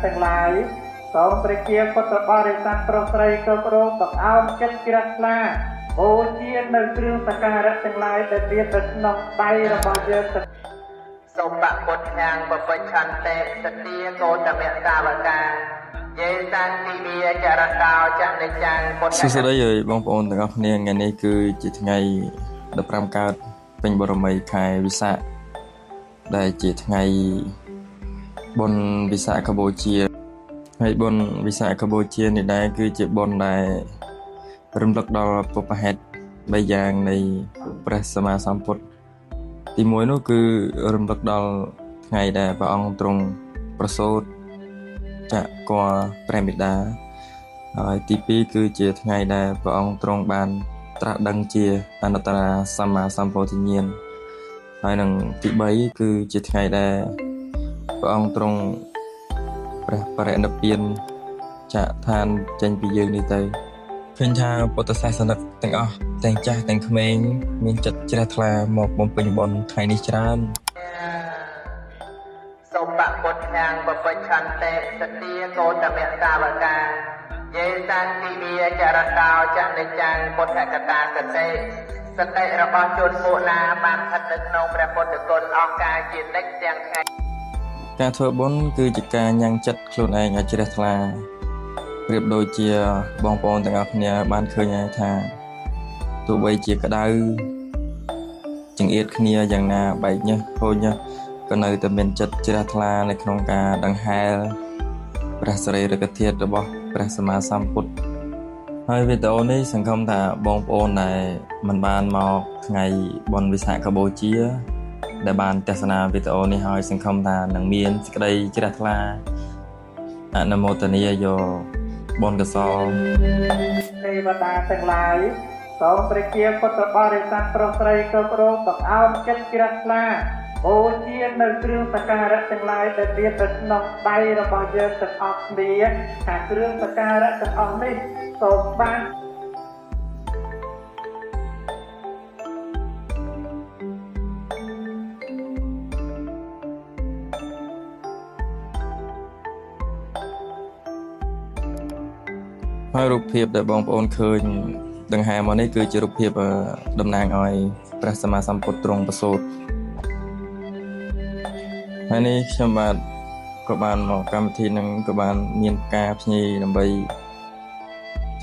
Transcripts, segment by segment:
ទាំងឡាយសូមព្រះជាពុទ្ធបរិស័ទប្រុសស្រីគ្រប់រូបបង្អោនចិត្តជ្រះថ្លាបូជានៅគ្រឿងសក្ការៈទាំងឡាយដែលមាននៅក្នុងដៃរបស់យើងសូមបពុទ្ធាងបបិច្ឆន្តិសទាកោតមៈសាវកាយេសានទីវាចរតោចនិច្ចាំពុទ្ធសួស្តីបងប្អូនទាំងអស់គ្នាថ្ងៃនេះគឺជាថ្ងៃ15កើតពេញបរមីខែវិសាខដែលជាថ្ងៃបុណ្យវិសាខបូជាហើយបុណ្យវិសាខបូជានេះដែរគឺជាបុណ្យដែលរំលឹកដល់បុព្វហេតុ3យ៉ាងនៃព្រះសម្មាសម្ពុទ្ធទី1នោះគឺរំលឹកដល់ថ្ងៃដែលព្រះអង្គទ្រង់ប្រសូតចាក់គភ៌ព្រះបិតាហើយទី2គឺជាថ្ងៃដែលព្រះអង្គទ្រង់បានត្រាស់ដឹងជាអនុត្តរសម្មាសម្ពោធិញ្ញាណហើយនឹងទី3គឺជាថ្ងៃដែលព្រះអង្គទ្រង់ព្រះបរិនិព្វានចាកឋានចេញពីយើងនេះទៅឃើញថាពុទ្ធសាសនិកទាំងអស់ទាំងចាស់ទាំងក្មេងមានចិត្តជ្រះថ្លាមកបំពេញបុណ្យថ្ងៃនេះច្រើនសូមបពុទ្ធាងបបិច្ឆន្តិសទាកោតមៈសាវកាយេសានទីវាចរតោចនិច្ចាំពុទ្ធកតាសតិរបស់ជនពួកណាបានស្ថិតនៅក្នុងព្រះពុទ្ធគុណអស់កាលជានិច្ចទាំងថ្ងៃការធ្វើបុណ្យគឺជាការញ៉ាំងចិត្តខ្លួនឯងឲ្យជ្រះថ្លាប្រៀបដូចជាបងប្អូនទាំងអស់គ្នាបានឃើញហើយថាទោះបីជាក្តៅចង្អៀតគ្នាយ៉ាងណាបែកញើសហូរញើសក៏នៅតែមានចិត្តជ្រះថ្លានៅក្នុងការដង្ហែលព្រះសារីរិកធាតុរបស់ព្រះសម្មាសម្ពុទ្ធហើយវីដេអូនេះសង្ឃឹមថាបងប្អូនដែលមិនបានមកថ្ងៃបុណ្យវិសាខបូជាដែលបានទស្សនាវីដេអូនេះហើយសង្ឃឹមថានឹងមានសេចក្តីជ្រះថ្លាអនុមោទនាយកបុណ្យកុសលទេវតាទាំងឡាយសូមព្រះជាពុទ្ធបរិស័ទប្រុសស្រីគ្រប់រូបបង្អោនចិត្តជ្រះថ្លាបូជានៅគ្រឿងសក្ការៈទាំងឡាយដែលមាននៅក្នុងដៃរបស់យើងទាំងអស់គ្នាថាគ្រឿងសក្ការៈទាំងអស់នេះសូមបានហើយរូបភាពដែលបងប្អូនឃើញដង្ហែមកនេះគឺជារូបភាពតំណាងឲ្យព្រះសម្មាសម្ពុទ្ធទ្រង់ប្រសូតហើយនេះខ្ញុំបាទក៏បានមកកម្មវិធីនឹងក៏បានមានការភ្ញីដើម្បី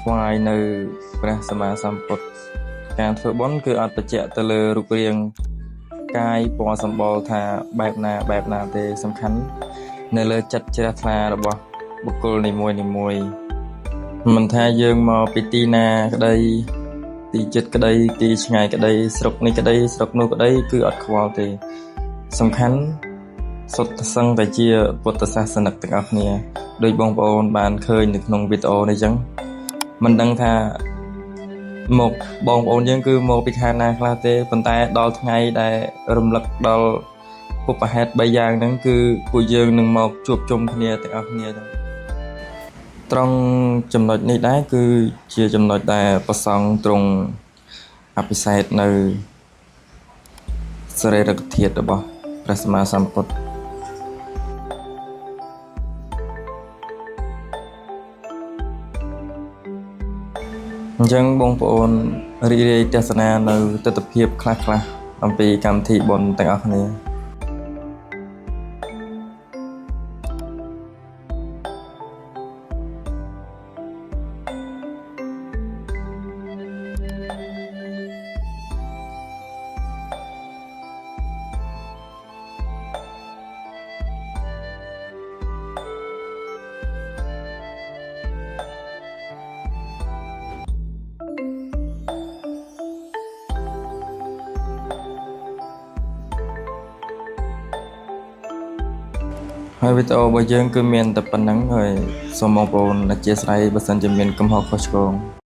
ថ្វាយនៅព្រះសម្មាសម្ពុទ្ធការធ្វើបុណ្យគឺអត់បញ្ជាក់ទៅលើរូបរាងកាយពណ៌សម្បុរថាបែបណាទេសំខាន់នៅលើចិត្តជ្រះថ្លារបស់បុគ្គលនីមួយមិនថាយើងមកពីទីណាក្តីទីជិតក្តីទីឆ្ងាយក្តីស្រុកនេះក្តីស្រុកនោះក្តីគឺអត់ខ្វល់ទេសំខាន់សុទ្ធសឹងតែជាពុទ្ធសាសនិកទាំងអស់គ្នាដោយបងប្អូនបានឃើញនៅក្នុងវីដេអូនេះអញ្ចឹងមិនដឹងថាមកបងប្អូនយើងគឺមកពីខេត្តណាខ្លះទេប៉ុន្តែដល់ថ្ងៃដែលរំលឹកដល់ពុព្វហេតុ3យ៉ាងហ្នឹងគឺពួកយើងនឹងមកជួបជុំគ្នាទាំងអស់គ្នាចឹងត្រង់ចំណុចនេះដែរគឺជាចំណុចដែលប្រសង់ទ្រង់អភិសេកនៅសារីរិកធាតុរបស់ព្រះសម្មាសម្ពុទ្ធអញ្ចឹងបងប្អូនរីករាយទស្សនានៅទស្សនវិជ្ជាខ្លះអំពីកម្មវិធីបុណ្យទាំងអស់គ្នាហើយវីដេអូរបស់យើងគឺមានតែប៉ុណ្្នឹងហើយសូមបងប្អូនអធិស្ឋានបើសិនជាមានកំហុសខុសឆ្គង